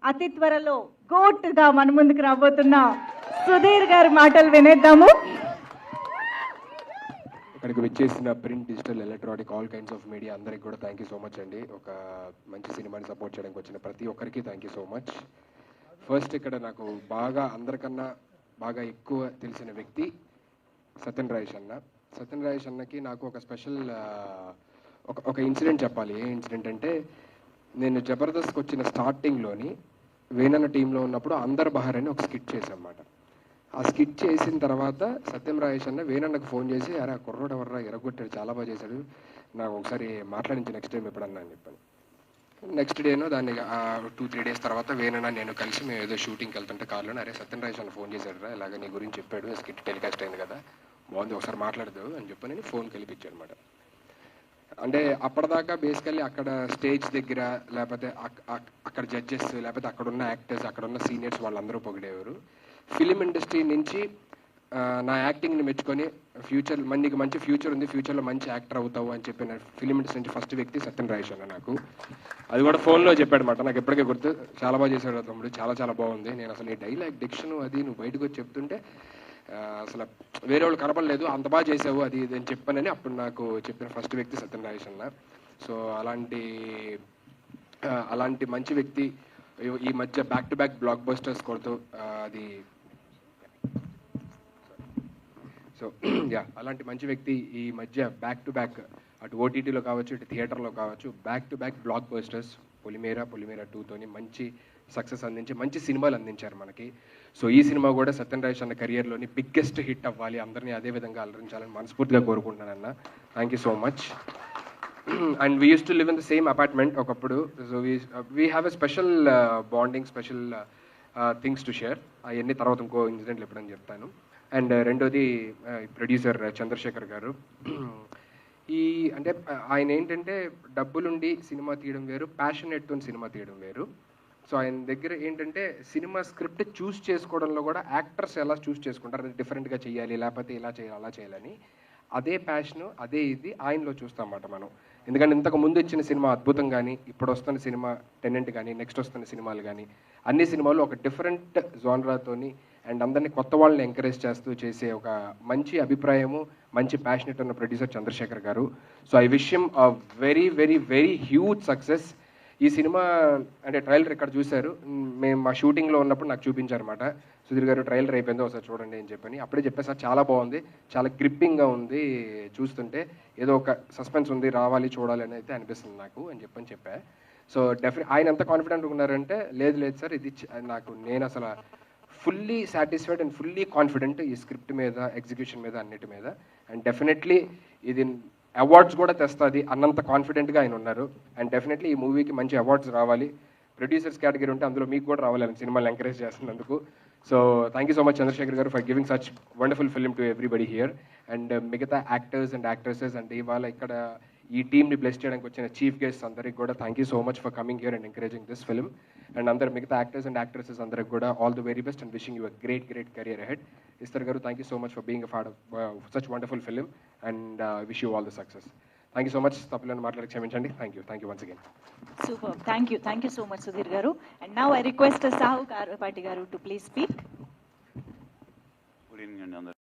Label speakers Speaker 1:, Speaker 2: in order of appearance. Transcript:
Speaker 1: అతి త్వరలో గోట్గా మన ముందుకు రాబోతున్న సుధీర్ గారి మాటలు వినేద్దాము.
Speaker 2: ఇక్కడికి వచ్చేసిన print, digital, electronic, all kinds of media అందరికి కూడా థ్యాంక్ యూ సో మచ్ అండి. ఒక మంచి సినిమాని సపోర్ట్ చేయడానికి వచ్చిన ప్రతి ఒక్కరికి thank you so much. First ఇక్కడ నాకు అందరికన్నా బాగా ఎక్కువ తెలిసిన వ్యక్తి సత్యన్ రాజేష్ అన్న. సత్యన్ రాజేష్ అన్నకి నాకు ఒక స్పెషల్ ఒక ఇన్సిడెంట్ చెప్పాలి. ఏ ఇన్సిడెంట్ అంటే, నేను జబర్దస్త్కి వచ్చిన స్టార్టింగ్లోని వేణన్న టీంలో ఉన్నప్పుడు అందర్ బహార్ అని ఒక స్కిట్ చేశామన్నమాట. ఆ స్కిట్ చేసిన తర్వాత సత్యం రాజేష్ అన్న వేణన్నకు ఫోన్ చేసి, అరే ఆ కుర్రోడు ఎవర్రా ఎరగొట్టాడు, చాలా బాగా చేశాడు, నాకు ఒకసారి మాట్లాడించి నెక్స్ట్ టైం ఎప్పుడన్నా అని చెప్పాను. నెక్స్ట్ డేనో దాన్ని 2-3 డేస్ తర్వాత వేణన్న నేను కలిసి మేము ఏదో షూటింగ్కి వెళ్తుంటే కార్లోనే, అరే సత్యం రాజేష్ అన్న ఫోన్ చేశాడురా, ఇలాగ నీ గురించి చెప్పాడు, స్కిట్ టెలికాస్ట్ అయింది కదా, బాగుంది ఒకసారి మాట్లాడదు అని చెప్పి నేను ఫోన్ కలిపించాను అనమాట. అంటే అప్పటిదాకా బేసికల్లీ అక్కడ స్టేజ్ దగ్గర లేకపోతే అక్కడ జడ్జెస్ లేకపోతే అక్కడ ఉన్న యాక్టర్స్, అక్కడ ఉన్న సీనియర్స్ వాళ్ళందరూ పొగిడేవారు. ఫిలిం ఇండస్ట్రీ నుంచి నా యాక్టింగ్ని మెచ్చుకొని ఫ్యూచర్ నీకు మంచి ఫ్యూచర్ ఉంది, ఫ్యూచర్లో మంచి యాక్టర్ అవుతావు అని చెప్పిన ఫిలిం ఇండస్ట్రీ నుంచి ఫస్ట్ వ్యక్తి సత్యన్ రాజేష్ అన్న. నాకు అది కూడా ఫోన్లో చెప్పాడనమాట. నాకు ఎప్పటికే గుర్తు, చాలా బాగా చేశాడు తమ్ముడు, చాలా చాలా బాగుంది, నేను అసలు ఈ డైలాగ్ డిక్షన్ అది నువ్వు బయటకు వచ్చి చెప్తుంటే అసలు వేరే వాళ్ళు కనపడలేదు, అంత బాగా చేసావు అది ఇది అని చెప్పానని అప్పుడు నాకు చెప్పిన ఫస్ట్ వ్యక్తి సత్యన్ రాజేష్ అన్న. సో అలాంటి మంచి వ్యక్తి ఈ మధ్య back to back black busters కొడుతూ అది సో అలాంటి మంచి వ్యక్తి ఈ మధ్య బ్యాక్ టు బ్యాక్ అటు ఓటీటీలో కావచ్చు, ఇటు థియేటర్లో కావచ్చు, back to back blockbusters Polimera 2తోని మంచి సక్సెస్ అందించి మంచి సినిమాలు అందించారు మనకి. సో ఈ సినిమా కూడా సత్యన్ రాజేష్ అన్న కెరియర్లోని బిగ్గెస్ట్ హిట్ అవ్వాలి, అందరినీ అదే విధంగా అలరించాలని మనస్ఫూర్తిగా కోరుకుంటున్నానన్న. Thank you so much. And we use to live in the same apartment ఒకప్పుడు. So we have a special bonding, special things to share. అవన్నీ తర్వాత ఇంకో ఇన్సిడెంట్లు ఎప్పుడని చెప్తాను. అండ్ రెండోది ప్రొడ్యూసర్ చంద్రశేఖర్ గారు. అంటే ఆయన ఏంటంటే డబ్బులుండి సినిమా తీయడం వేరు, ప్యాషనేట్తో సినిమా తీయడం వేరు. సో ఆయన దగ్గర ఏంటంటే సినిమా స్క్రిప్ట్ చూస్ చేసుకోవడంలో కూడా యాక్టర్స్ ఎలా చూస్ చేసుకుంటారు, అది డిఫరెంట్గా చేయాలి, లేకపోతే ఇలా చేయాలి అలా చేయాలని అదే ప్యాషను అదే ఇది ఆయనలో చూస్తామన్నమాట మనం. ఎందుకంటే ఇంతకు ముందు ఇచ్చిన సినిమా అద్భుతం కానీ, ఇప్పుడు వస్తున్న సినిమా టెనెంట్ కానీ, నెక్స్ట్ వస్తున్న సినిమాలు కానీ, అన్ని సినిమాలు ఒక డిఫరెంట్ జోనరాతోని అండ్ అందరినీ కొత్త వాళ్ళని ఎంకరేజ్ చేస్తూ చేసే ఒక మంచి అభిప్రాయము, మంచి ప్యాషనెట్ ఉన్న ప్రొడ్యూసర్ చంద్రశేఖర్ గారు. So I wish him a very very very huge success. ఈ సినిమా అంటే ట్రైలర్ ఇక్కడ చూశారు, మేము మా షూటింగ్లో ఉన్నప్పుడు నాకు చూపించారన్నమాట. సుధీర్ గారు ట్రైలర్ అయిపోయిందో ఒకసారి చూడండి అని చెప్పని అప్పుడే చెప్పేసారు, చాలా బాగుంది, చాలా గ్రిప్పింగ్గా ఉంది, చూస్తుంటే ఏదో ఒక సస్పెన్స్ ఉంది, రావాలి చూడాలి అని అయితే అనిపిస్తుంది నాకు అని చెప్పా. సో ఆయన ఎంత కాన్ఫిడెంట్గా ఉన్నారంటే, లేదు సార్ ఇది నేను అసలు fully satisfied and fully confident ఈ స్క్రిప్ట్ మీద, ఎగ్జిక్యూషన్ మీద, అన్నిటి మీద. అండ్ డెఫినెట్లీ ఇది అవార్డ్స్ కూడా తెస్తుంది అన్నంత కాన్ఫిడెంట్గా ఆయన ఉన్నారు. అండ్ డెఫినెట్లీ ఈ మూవీకి మంచి అవార్డ్స్ రావాలి, ప్రొడ్యూసర్స్ కేటగిరీ ఉంటే అందులో మీకు కూడా రావాలని సినిమాలు ఎంకరేజ్ చేస్తున్నందుకు. So thank you so much Chandrasekhar garu for giving such wonderful film to everybody here. And మిగతా యాక్టర్స్ అండ్ యాక్ట్రెసెస్ అండ్ ఇవాళ ఇక్కడ ఈ టీమ్ని బ్లెస్ చేయడానికి వచ్చిన చీఫ్ గెస్ట్ అందరికి కూడా thank you so much for coming here and encouraging this film. And అందరు మిగతా యాక్టర్స్ అండ్ యాక్ట్రెసెస్ అందరికి కూడా all the very best and wishing you a great career ahead. Esther garu thank you so much for being a part of such wonderful film and wish you all the success. Thank you so much. తప్పులను మాట్లాడి క్షమించండి. Thank you once again.
Speaker 1: Super, thank you so much Sudheer garu. And now I request Sahu Karapati garu to please speak.
Speaker 3: Good evening అండి అందరు.